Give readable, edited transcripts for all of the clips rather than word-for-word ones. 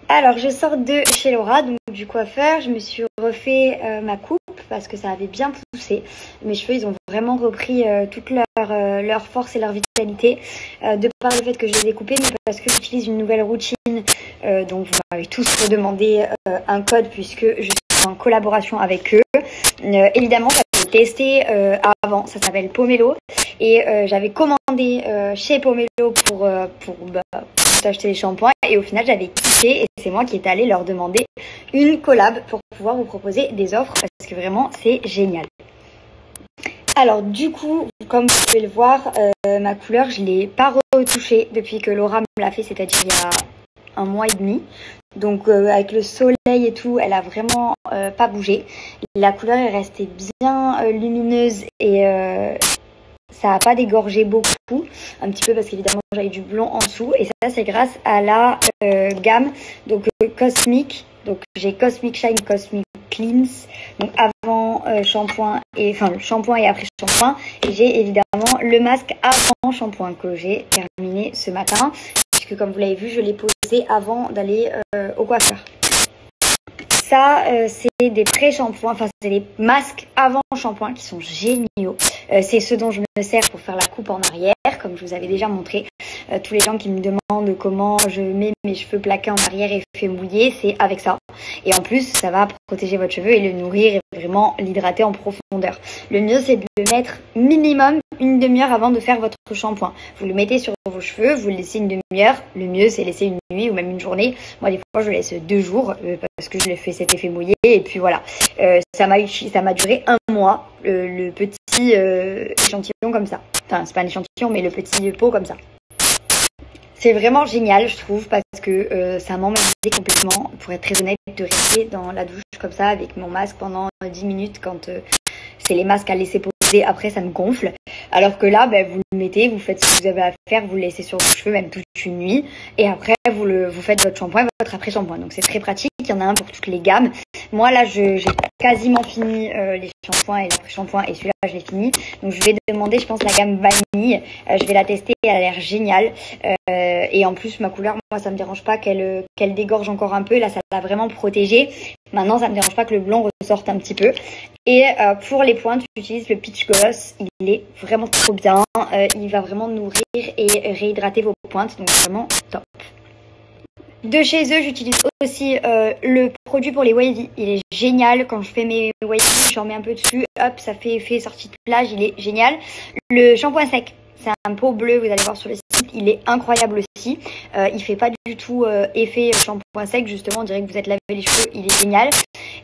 Alors, je sors de chez Laura, donc du coiffeur. Je me suis refait ma coupe parce que ça avait bien poussé. Mes cheveux, ils ont vraiment repris toute leur force et leur vitalité de par le fait que je les ai coupés, mais parce que j'utilise une nouvelle routine. Donc, vous m'avez tous redemandé un code puisque je suis en collaboration avec eux. Évidemment, j'avais testé avant, ça s'appelle Pomelo. Et j'avais commandé chez Pomelo pour acheter les shampoings. Et au final, j'avais kiffé et c'est moi qui étais allée leur demander une collab pour pouvoir vous proposer des offres parce que vraiment, c'est génial. Alors du coup, comme vous pouvez le voir, ma couleur, je ne l'ai pas retouchée depuis que Laura me l'a fait, c'est-à-dire il y a 1 mois et demi. Donc avec le soleil et tout, elle a vraiment pas bougé. La couleur est restée bien lumineuse et ça n'a pas dégorgé beaucoup, un petit peu parce qu'évidemment j'avais du blond en dessous. Et ça c'est grâce à la gamme donc Cosmic. Donc j'ai Cosmic Shine, Cosmic Cleanse, donc avant shampoing et le shampoing et après shampoing. Et j'ai évidemment le masque avant shampoing que j'ai terminé ce matin, puisque comme vous l'avez vu, je l'ai posé avant d'aller au coiffeur. Ça, c'est des pré-shampoings, c'est des masques avant shampoing qui sont géniaux. C'est ce dont je me sers pour faire la coupe en arrière, comme je vous avais déjà montré. Tous les gens qui me demandent comment je mets mes cheveux plaqués en arrière et fait mouiller, c'est avec ça. Et en plus, ça va protéger votre cheveu et le nourrir et vraiment l'hydrater en profondeur. Le mieux, c'est de le mettre minimum une demi-heure avant de faire votre shampoing. Vous le mettez sur vos cheveux, vous le laissez une demi-heure. Le mieux, c'est laisser une nuit ou même une journée. Moi, des fois, je laisse 2 jours parce que je l'ai fait cet effet mouillé. Et puis voilà, ça m'a duré 1 mois, le petit échantillon comme ça. Enfin, c'est pas un échantillon, mais le petit pot comme ça. C'est vraiment génial, je trouve, parce que ça m'emmerdait complètement, pour être très honnête, de rester dans la douche comme ça avec mon masque pendant 10 minutes quand c'est les masques à laisser poser. Après, ça me gonfle. Alors que là, vous le mettez, vous faites ce que vous avez à faire, vous le laissez sur vos cheveux même toute une nuit. Et après, vous faites votre shampoing et votre après-shampoing. Donc, c'est très pratique. Il y en a un pour toutes les gammes. Moi, là, j'ai quasiment fini les shampoings et l'après-shampoing. Et celui-là, je l'ai fini. Donc, je vais demander, je pense, la gamme vanille. Je vais la tester. Elle a l'air géniale. Et en plus, ma couleur, moi, ça me dérange pas qu'elle dégorge encore un peu. Là, ça l'a vraiment protégée. Maintenant, ça me dérange pas que le blond ressorte un petit peu. Et pour les pointes, j'utilise le Peach Gloss. Il est vraiment trop bien. Il va vraiment nourrir et réhydrater vos pointes. Donc, vraiment top. De chez eux, j'utilise aussi le produit pour les wavy. Il est génial. Quand je fais mes wavy, j'en mets un peu dessus. Hop, ça fait effet sortie de plage. Il est génial. Le shampoing sec. C'est un pot bleu, vous allez voir sur le site, il est incroyable aussi. Il fait pas du tout effet shampoing sec, justement, on dirait que vous êtes lavé les cheveux, il est génial.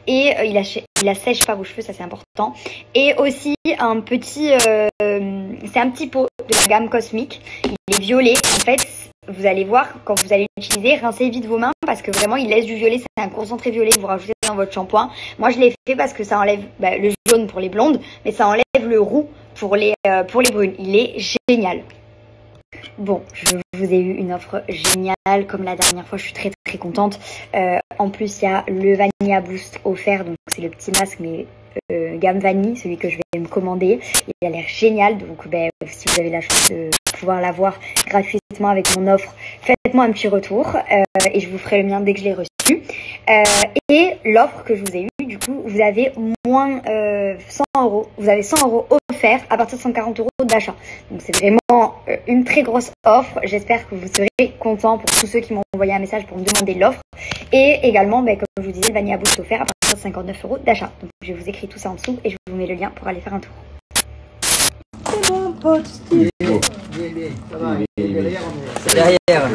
Et il assèche pas vos cheveux, ça c'est important. Et aussi un petit, c'est un petit pot de la gamme Cosmic, il est violet. En fait, vous allez voir, quand vous allez l'utiliser, rincez vite vos mains parce que vraiment il laisse du violet, c'est un concentré violet que vous rajoutez dans votre shampoing. Moi je l'ai fait parce que ça enlève le jaune pour les blondes, mais ça enlève le roux pour les brunes. Il est génial. Bon, je vous ai eu une offre géniale comme la dernière fois, je suis très très contente. En plus, il y a le Vanilla Boost offert, donc c'est le petit masque mais gamme vanille, celui que je vais me commander. Il a l'air génial, donc si vous avez la chance de pouvoir l'avoir gratuitement avec mon offre, faites-moi un petit retour et je vous ferai le mien dès que je l'ai reçu. Et l'offre que je vous ai eue, du coup, vous avez moins 100 €. Vous avez 100 € offerts à partir de 140 € d'achat. Donc c'est vraiment une très grosse offre. J'espère que vous serez contents pour tous ceux qui m'ont envoyé un message pour me demander l'offre. Et également, comme je vous disais, le Vanilla Boost offert à partir de 59 € d'achat. Donc je vous écris tout ça en dessous et je vous mets le lien pour aller faire un tour. C'est mon pote Steve. C'est derrière.